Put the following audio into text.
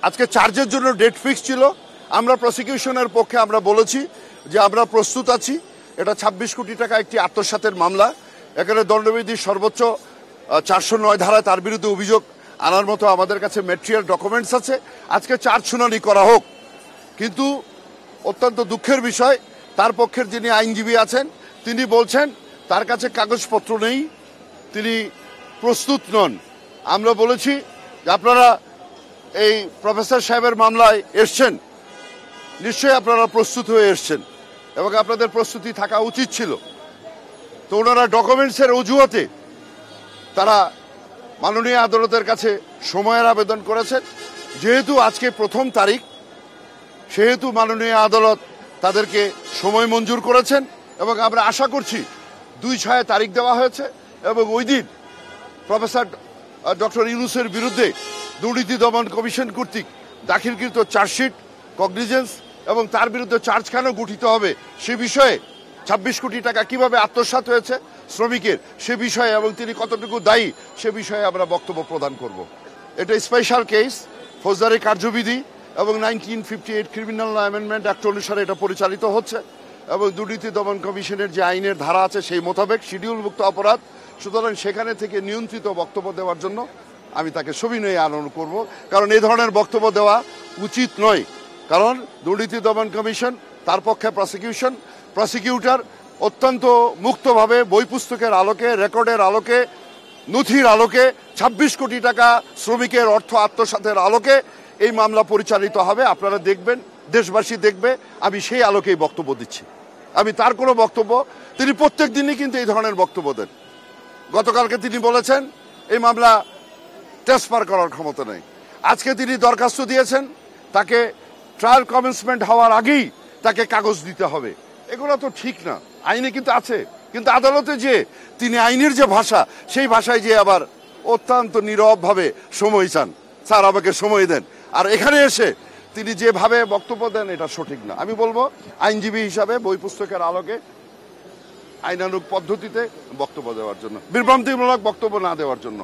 আজকে চার্জের জন্য ডেট ফিক্স ছিল। আমরা প্রসিকিউশনের পক্ষে আমরা বলেছি যে আমরা প্রস্তুত আছি। এটা ২৬ কোটি টাকা একটি আত্মসাতের মামলা। এখানে দণ্ডবিধির সর্বোচ্চ ৪০৯ ধারায় তার বিরুদ্ধে অভিযোগ আনার মতো আমাদের কাছে ম্যাটেরিয়াল ডকুমেন্টস আছে। আজকে চার্জ শুনানি করা হোক, কিন্তু অত্যন্ত দুঃখের বিষয় তার পক্ষের যিনি আইনজীবী আছেন তিনি বলছেন তার কাছে কাগজপত্র নেই, তিনি প্রস্তুত নন। আমরা বলেছি যে আপনারা এই প্রফেসর সাহেবের মামলায় এসছেন, নিশ্চয়ই আপনারা প্রস্তুত হয়ে এসছেন এবং আপনাদের প্রস্তুতি থাকা উচিত ছিল। তো ওনারা ডকুমেন্টসের অজুহাতে তারা মাননীয় আদালতের কাছে সময়ের আবেদন করেছেন। যেহেতু আজকে প্রথম তারিখ, সেহেতু মাননীয় আদালত তাদেরকে সময় মঞ্জুর করেছেন এবং আমরা আশা করছি ২/৬ তারিখ দেওয়া হয়েছে এবং ওই দিন প্রফেসর ডক্টর ইউনূসের বিরুদ্ধে দুর্নীতি দমন কমিশন কর্তৃক দাখিলকৃত চার্জশিট, কগনিজেন্স এবং তার বিরুদ্ধে চার্জ কেন গঠিত হবে সে বিষয়ে ২৬ কোটি টাকা কিভাবে আত্মসাৎ হয়েছে শ্রমিকের সে বিষয়ে এবং তিনি কতটুকু দায়ী সে বিষয়ে আমরা বক্তব্য প্রদান করব। এটা স্পেশাল কেস, ফৌজদারি কার্যবিধি এবং 1958 ক্রিমিনাল ল অ্যামেন্ডমেন্ট অ্যাক্ট অনুসারে এটা পরিচালিত হচ্ছে এবং দুর্নীতি দমন কমিশনের যে আইনের ধারা আছে সেই মোতাবেক শিডিউলভুক্ত অপরাধ। সুতরাং সেখানে থেকে নিয়ন্ত্রিত বক্তব্য দেওয়ার জন্য আমি তাকে সবিনয়ে আনয়ন করব, কারণ এই ধরনের বক্তব্য দেওয়া উচিত নয়। কারণ দুর্নীতি দমন কমিশন, তার পক্ষে প্রসিকিউটর অত্যন্ত মুক্তভাবে বই পুস্তকের আলোকে, রেকর্ডের আলোকে, নথির আলোকে ২৬ কোটি টাকা শ্রমিকের অর্থ আত্মসাতের আলোকে এই মামলা পরিচালিত হবে। আপনারা দেখবেন, দেশবাসী দেখবে, আমি সেই আলোকেই বক্তব্য দিচ্ছি। আমি তার কোনো বক্তব্য, তিনি প্রত্যেক দিনই কিন্তু এই ধরনের বক্তব্য দেন। গতকালকে তিনি বলেছেন এই মামলা ট্রান্সফার করার ক্ষমতা নেই। আজকে তিনি দরখাস্ত দিয়েছেন তাকে ট্রায়াল কমেন্সমেন্ট হওয়ার আগেই তাকে কাগজ দিতে হবে। এগুলো তো ঠিক না। আইনে কিন্তু আছে, কিন্তু আদালতে যে তিনি আইনের যে ভাষা সেই ভাষায় যে আবার অত্যন্ত নীরবভাবে সময় চান, স্যার আমাকে সময় দেন, আর এখানে এসে তিনি যেভাবে বক্তব্য দেন এটা সঠিক না। আমি বলবো আইনজীবী হিসাবে বই পুস্তকের আলোকে আইনানুগ পদ্ধতিতে বক্তব্য দেওয়ার জন্য, বিভ্রান্তিমূলক বক্তব্য না দেওয়ার জন্য।